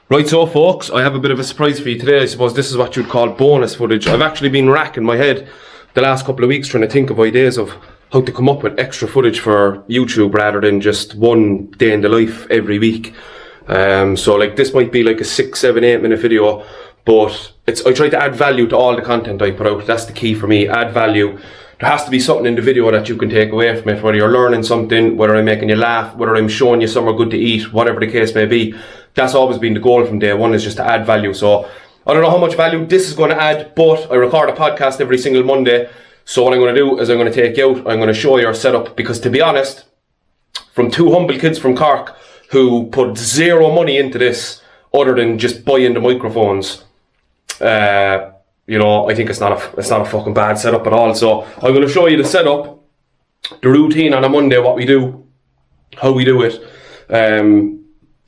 Right, so folks, I have a bit of a surprise for you today. I suppose this is what you'd call bonus footage. I've actually been racking my head the last couple of weeks trying to think of ideas of how to come up with extra footage for YouTube rather than just one day in the life every week. So like this might be like a 6, 7, 8 minute video, but I try to add value to all the content I put out. That's the key for me, add value. There has to be something in the video that you can take away from it, whether you're learning something, whether I'm making you laugh, whether I'm showing you somewhere good to eat, whatever the case may be. That's always been the goal from day one, is just to add value. So I don't know how much value this is going to add, but I record a podcast every single Monday. So what I'm going to do is I'm going to take you out, I'm going to show you our setup, because to be honest, from two humble kids from Cork who put zero money into this other than just buying the microphones, you know, I think it's not a fucking bad setup at all. So I'm going to show you the setup, the routine on a Monday, what we do, how we do it.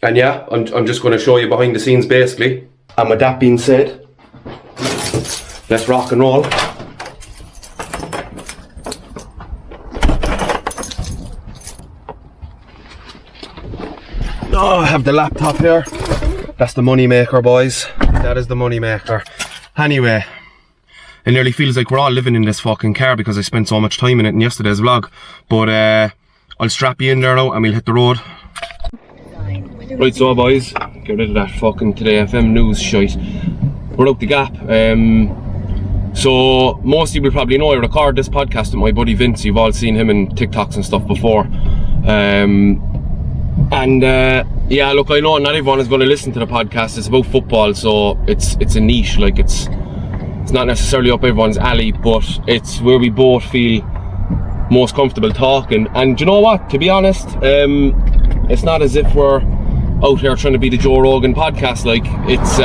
And yeah, I'm just going to show you behind the scenes basically. And with that being said, let's rock and roll. Oh, I have the laptop here. That's the money maker, boys. That is the money maker. Anyway, it nearly feels like we're all living in this fucking car because I spent so much time in it in yesterday's vlog. But I'll strap you in there now and we'll hit the road. Right, so boys, get rid of that fucking Today FM news shite. We're out the gap. So most of you will probably know I record this podcast with my buddy Vince. You've all seen him in TikToks and stuff before. Yeah, look, I know not everyone is going to listen to the podcast. It's about football, so it's a niche. Like it's not necessarily up everyone's alley, but it's where we both feel most comfortable talking. And you know what? To be honest, it's not as if we're out here trying to be the Joe Rogan podcast. Like it's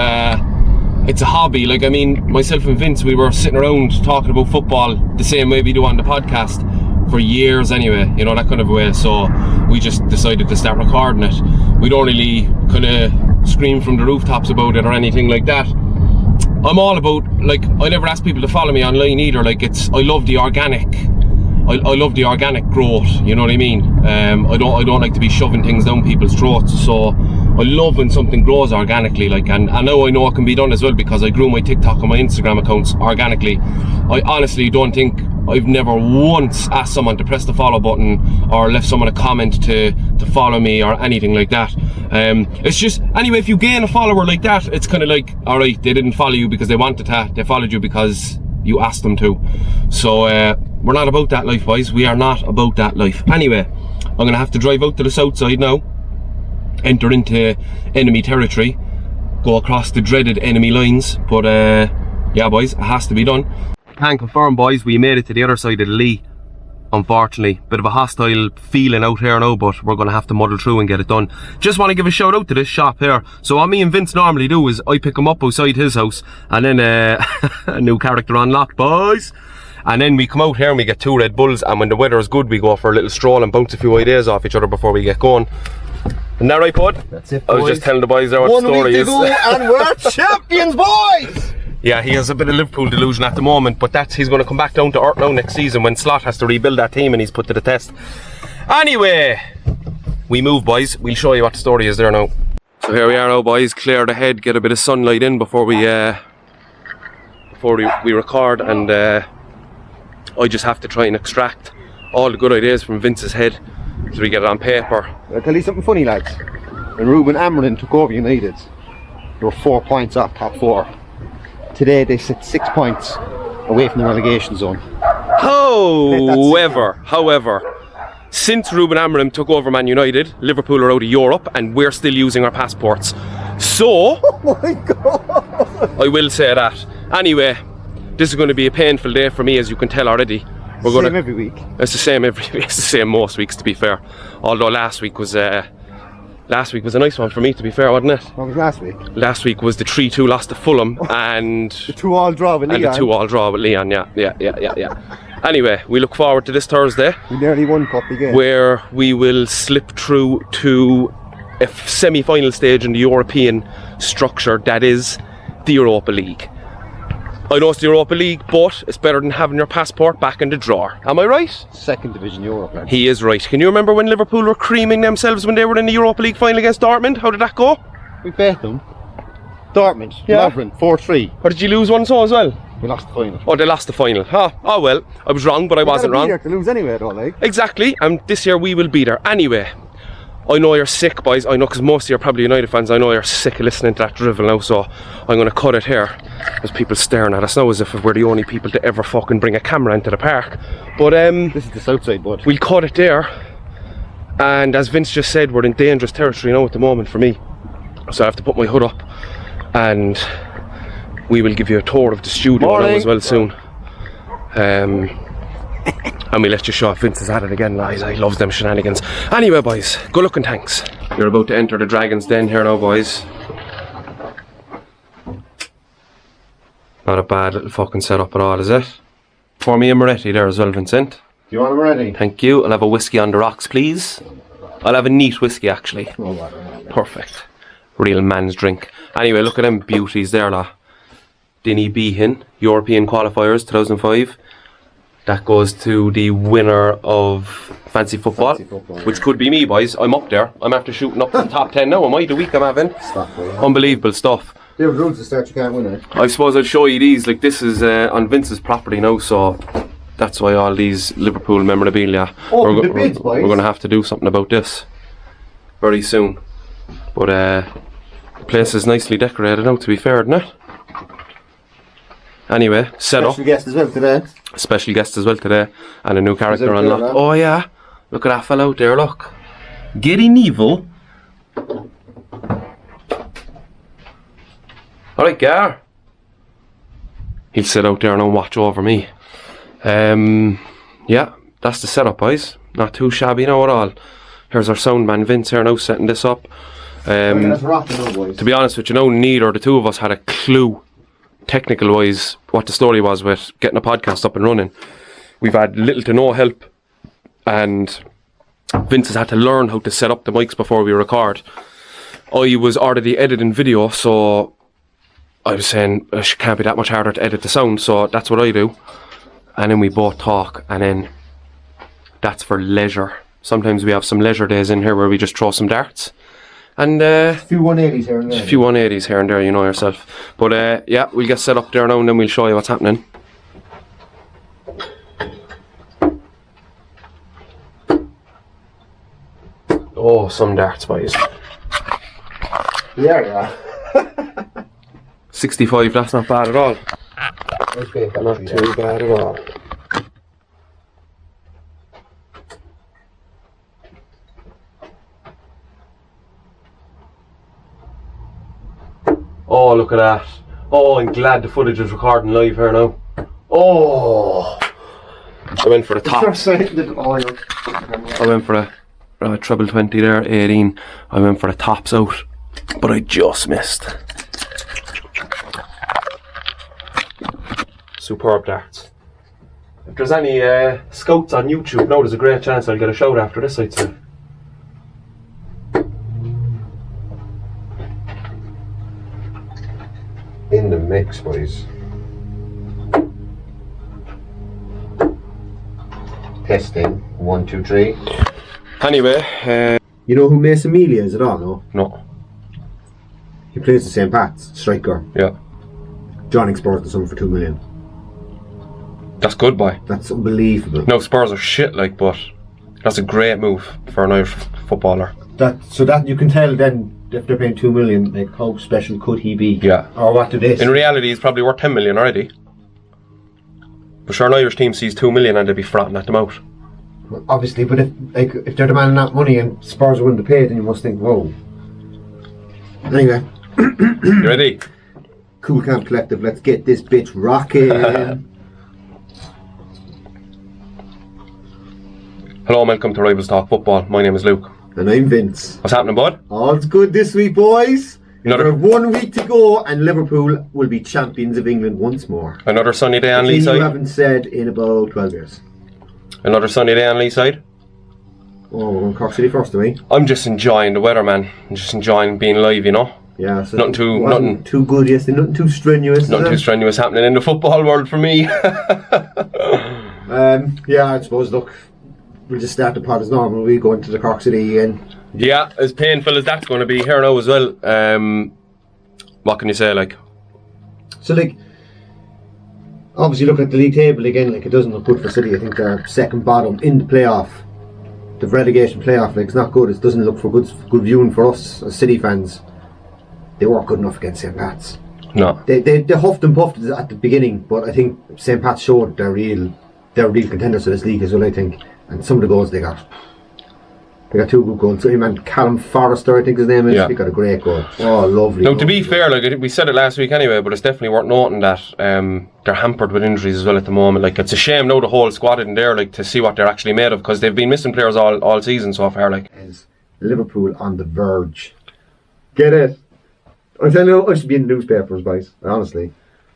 a hobby. Like, I mean, myself and Vince, we were sitting around talking about football the same way we do on the podcast for years anyway, you know, that kind of way. So we just decided to start recording it. We don't really kind of scream from the rooftops about it or anything like that. I'm all about, like, I never ask people to follow me online either. Like, I love the organic. I love the organic growth, you know what I mean? I don't like to be shoving things down people's throats. So I love when something grows organically, like, and I know it can be done as well, because I grew my TikTok and my Instagram accounts organically. I honestly don't think I've never once asked someone to press the follow button or left someone a comment to follow me or anything like that. It's just, anyway, if you gain a follower like that, it's kind of like, alright, they didn't follow you because they wanted to, they followed you because you asked them to. So we're not about that life, boys. We are not about that life. Anyway, I'm gonna have to drive out to the south side now, enter into enemy territory, go across the dreaded enemy lines. But yeah, boys, it has to be done. Can confirm, boys, we made it to the other side of the Lee. Unfortunately, bit of a hostile feeling out here now, but we're gonna have to muddle through and get it done. Just want to give a shout out to this shop here. So what me and Vince normally do is I pick him up outside his house, and then a new character unlocked, boys. And then we come out here and we get 2 Red Bulls, and when the weather is good we go for a little stroll and bounce a few ideas off each other before we get going. Isn't that right, bud? That's it, boys. I was just telling the boys there what the story is. 1 week to go and we're champions, boys! Yeah, he has a bit of Liverpool delusion at the moment, but he's going to come back down to earth now next season when Slot has to rebuild that team and he's put to the test. Anyway, we move, boys. We'll show you what the story is there now. So here we are now, boys. Clear the head, get a bit of sunlight in before we record, and I just have to try and extract all the good ideas from Vince's head so we get it on paper. I'll tell you something funny, lads. When Ruben Amorim took over United, they were 4 points off top 4. Today they sit 6 points away from the relegation zone. However, since Ruben Amorim took over Man United, Liverpool are out of Europe and we're still using our passports. So, oh my God! I will say that. Anyway, this is going to be a painful day for me, as you can tell already. Same every week. It's the same every week. It's the same most weeks, to be fair. Although last week was a nice one for me, to be fair, wasn't it? What was last week? Last week was the 3-2 loss to Fulham and the 2-2 draw with Leon. And the 2-2 draw with Leon, yeah. Anyway, we look forward to this Thursday. We nearly won cup again. Where we will slip through to a semi-final stage in the European structure, that is the Europa League. I know it's the Europa League, but it's better than having your passport back in the drawer. Am I right? 2nd Division Europe, man. He is right. Can you remember when Liverpool were creaming themselves when they were in the Europa League final against Dortmund? How did that go? We bet them. Dortmund, Yeah. Lovren, 4-3. Or did you lose one so as well? We lost the final. Oh, they lost the final. Oh well, I was wrong, but I wasn't wrong. There to lose anyway, though, like. Exactly, and this year we will be there. Anyway, I know you're sick, boys. I know, because most of you are probably United fans. I know you're sick of listening to that drivel now, so I'm going to cut it here. There's people staring at us now as if we're the only people to ever fucking bring a camera into the park. But this is the south side, bud. we'll cut it there. And as Vince just said, we're in dangerous territory now at the moment for me. So I have to put my hood up, and we will give you a tour of the studio now as well soon. And we let you show if Vince has had it again, lads. He loves them shenanigans. Anyway, boys, good luck and thanks. You're about to enter the Dragon's Den here now, boys. Not a bad little fucking setup at all, is it? Pour me a Moretti there as well, Vincent. Do you want them ready? Thank you. I'll have a whiskey on the rocks, please. I'll have a neat whiskey, actually. Perfect. Real man's drink. Anyway, look at them beauties there, la. Dinny Behan, European qualifiers, 2005. That goes to the winner of Fancy Football, which could be me, boys. I'm up there. I'm after shooting up to the top 10 now. Am I the week I'm having? Unbelievable stuff. There were rules to start, you can't win it. I suppose I'll show you these. Like, this is on Vince's property now, so that's why all these Liverpool memorabilia. Oh, the bids, boys. We're going to have to do something about this very soon. But the place is nicely decorated now, to be fair, isn't it? Anyway, set up. Special guest as well today. Special guest as well today, and a new character out unlocked. there, Oh yeah, look at that fella out there, look. Gary Neville. Alright, Gar. He'll sit out there and watch over me. Yeah, that's the setup, boys. Not too shabby now at all. Here's our sound man Vince here now setting this up. To be honest with you, now neither the two of us had a clue, technical wise, what the story was with getting a podcast up and running. We've had little to no help, and Vince has had to learn how to set up the mics before we record. I was already editing video, so I was saying it can't be that much harder to edit the sound, so that's what I do. And then we both talk, and then that's for leisure. Sometimes we have some leisure days in here where we just throw some darts. And a few 180s here and there. A few 180s here and there, you know yourself. But yeah, we'll get set up there now and then we'll show you what's happening. Oh, some darts, boys. Yeah. 65, that's not bad at all. Okay, Not too bad at all. Oh, look at that. Oh, I'm glad the footage is recording live here now. Oh! I went for the tops. I went for a treble 20 there, 18. I went for the tops out, but I just missed. Superb darts. If there's any scouts on YouTube now, there's a great chance I'll get a shout after this, I'd say. In the mix, boys. Testing. 1, 2, 3. Anyway, You know who Mason Mealy is at all, no? no. He plays the St. Pat's, striker. Yeah. Johnning Spurs to someone for 2 million. That's good, boy. That's unbelievable. No, Spurs are shit, like, but that's a great move for an Irish footballer. So that you can tell then, if they're paying 2 million, like how special could he be? Yeah. Or what do they say? In reality, he's probably worth 10 million already. But sure, an Irish team sees 2 million and they'd be frothing at them out. Obviously, but if they're demanding that money and Spurs are willing to pay, then you must think, whoa. Anyway. You ready? Cool Camp Collective, let's get this bitch rocking. Hello and welcome to Rivals Talk Football. My name is Luke. And I'm Vince. What's happening, bud? All's good this week, boys. We have 1 week to go and Liverpool will be champions of England once more. Another sunny day on Lee Leeside. you haven't said in about 12 years. Another sunny day on Leeside. Oh, we're going Cork City first, are we? I'm just enjoying the weather, man. I'm just enjoying being live, you know. Yeah, so Nothing too good yesterday, nothing too strenuous. Nothing too strenuous happening in the football world for me. Yeah, I suppose, look, we'll just start the pod as normal. We go into the Cork City and yeah, as painful as that's going to be here now as well. What can you say, like? So, like, obviously look at the league table again, like, it doesn't look good for City. I think they're second bottom in the playoff. The relegation playoff, like, it's not good. It doesn't look for good viewing for us as City fans. They weren't good enough against St. Pat's. No. They huffed and puffed at the beginning, but I think St. Pat's showed they're real contenders for this league as well, I think. And some of the goals they got 2 good goals. So him and Callum Forrester, I think his name is. Yeah. He got a great goal. Oh, lovely. Now, to be fair, like we said it last week anyway, but it's definitely worth noting that they're hampered with injuries as well at the moment. Like, it's a shame now the whole squad isn't there, like, to see what they're actually made of, because they've been missing players all season so far. Like, Is Liverpool on the verge? Get it? I'm telling you, I should be in the newspapers, boys. Honestly,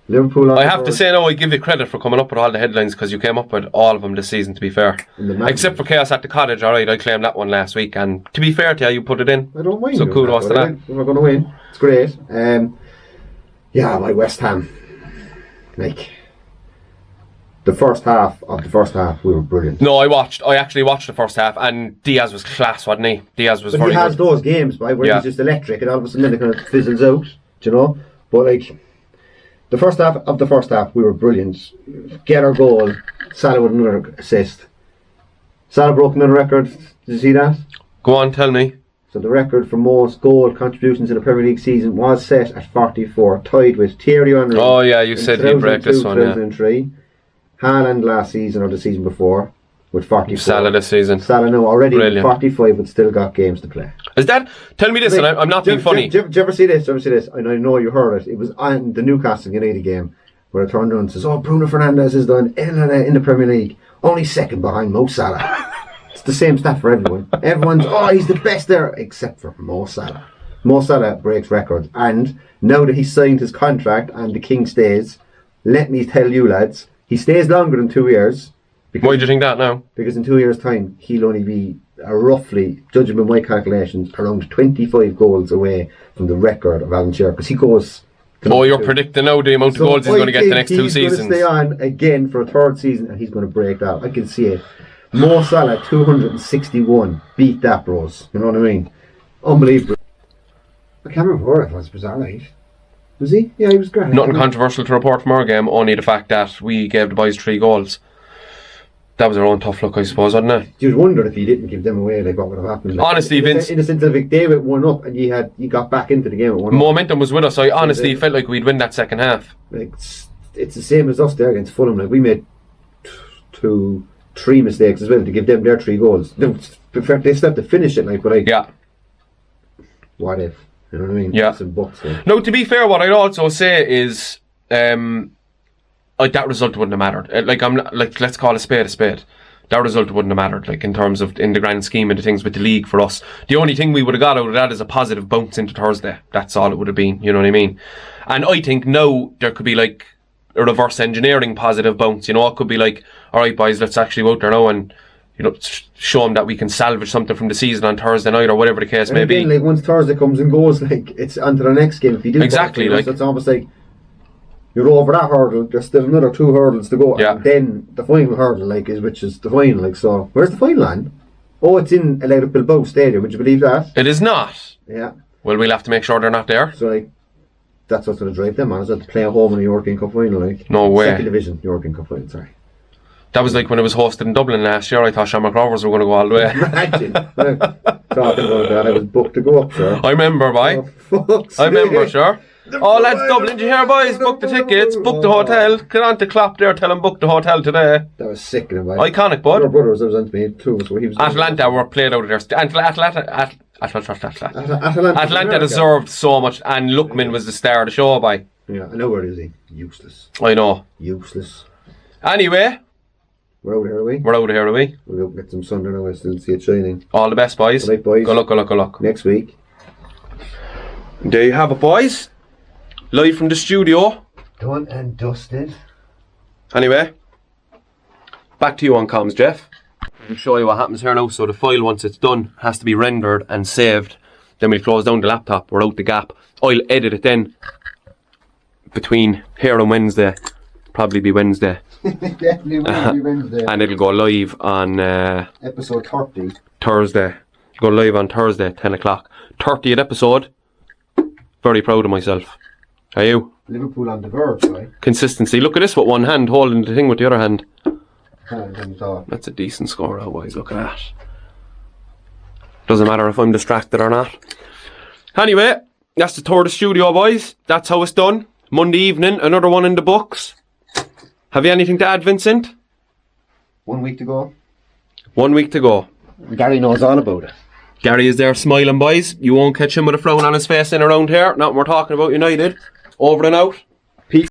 Liverpool. On I the have to verge. say now, I give you credit for coming up with all the headlines, because you came up with all of them this season, to be fair. Except for Chaos at the Cottage, alright, I claimed that one last week, and to be fair to you, you put it in. I don't mind. So kudos to that. We're going to win. It's great. Yeah, like West Ham. Like, the first half, we were brilliant. No, I actually watched the first half, and Diaz was class, wasn't he? Diaz was but very he has good. those games, right, where he's just electric, and all of a sudden it kind of fizzles out, do you know? But, like, the first half, we were brilliant. Get our goal, Salah with another assist. Salah broke another record. Did you see that? Go on, tell me. So the record for most goal contributions in a Premier League season was set at 44, tied with Thierry Henry. Oh yeah, you said he'd break this one, yeah. 2003. Haaland last season or the season before with 44. Salah this season. Salah now already Brilliant. 45, but still got games to play. Is that? Tell me this, and I'm not being funny. Did you ever see this? And I know you heard it. It was on the Newcastle United game where it turned around and says, "Oh, Bruno Fernandes has done in the Premier League, only second behind Mo Salah." It's the same stat for everyone. Everyone's, "Oh, he's the best there," except for Mo Salah. Mo Salah breaks records, and now that he's signed his contract and the king stays, let me tell you, lads, he stays longer than 2 years. Why do you think that now? Because in 2 years' time, he'll only be roughly, judging by my calculations, around 25 goals away from the record of Alan Shearer. Because he goes... Oh, you're predicting now the amount of goals he's going to get the next 2 seasons. He's going to stay on again for a third season, and he's going to break that. I can see it. Mo Salah, 261. Beat that, bros. You know what I mean? Unbelievable. I can't remember where it was. Bizarre, right? Was he? Yeah, he was great. Nothing controversial to report from our game, only the fact that we gave the boys 3 goals. That was our own tough luck, I suppose, wasn't it? You'd wonder if you didn't give them away, like what would have happened. Like, honestly, Vince, in the sense of if they went 1-up and you got back into the game at 1-up. Momentum was with us. I honestly felt like we'd win that second half. Like it's the same as us there against Fulham. Like we made 3 mistakes as well to give them their 3 goals. They still have to finish it, like, but like, yeah. What if? You know what I mean? Yeah. Some bucks, like. No, to be fair, what I'd also say is, that result wouldn't have mattered. Let's call a spade a spade. That result wouldn't have mattered, like, in terms of, in the grand scheme of the things with the league for us. The only thing we would have got out of that is a positive bounce into Thursday. That's all it would have been, you know what I mean? And I think now there could be, like, a reverse engineering positive bounce, you know? It could be like, alright boys, let's actually go out there now and, you know, show them that we can salvage something from the season on Thursday night or whatever the case may be. Like, once Thursday comes and goes, like, it's onto the next game. If you do exactly, like, so it's almost like you're over that hurdle, there's still another 2 hurdles to go, and then the final hurdle, like, which is the final, like, so where's the final land? Oh, it's in Athletic Bilbao Stadium, would you believe that? It is not. Yeah. Well, we'll have to make sure they're not there. So, like, that's what's going to drive them on, is that to play at home in the European Cup final, like. No way. Second Division European Cup final, sorry. That was like when it was hosted in Dublin last year. I thought Shamrock Rovers were going to go all the way. Imagine. Talking about that, I was booked to go up, sir. I remember, boy. I remember, sure. Oh, lads, Dublin, did you hear, boys? Book the tickets, book the hotel. Get on to Klopp there, tell him book the hotel today. That was sick, boy. Iconic, bud. Your brothers, that was on to me too. So he was Atlanta were played out of their... Atlanta deserved so much, and Lookman was the star of the show, boy. Yeah, I know where is he. Useless. I know. Useless. Anyway... We're out of here, are we? We're out of here, are we? We'll go get some sun now, I still see it shining. All the best, boys. Good night, boys. Good luck, good luck, good luck. Next week. There you have it, boys. Live from the studio. Done and dusted. Anyway, back to you on comms, Jeff. I'll show you what happens here now. So the file, once it's done, has to be rendered and saved. Then we'll close down the laptop. We're out the gap. I'll edit it then between here and Wednesday. Probably be Wednesday. Definitely will be Wednesday. And it'll go live on episode 30. Thursday. It'll go live on Thursday, 10 o'clock. 30th episode. Very proud of myself. Are you? Liverpool on the verge, right? Consistency. Look at this with one hand, holding the thing with the other hand. So, That's a decent score, boys. Look at that. Doesn't matter if I'm distracted or not. Anyway, that's the tour of the studio, boys. That's how it's done. Monday evening, another one in the books. Have you anything to add, Vincent? 1 week to go. 1 week to go. Gary knows all about it. Gary is there smiling, boys. You won't catch him with a frown on his face in around here. Not when we're talking about United. Over and out.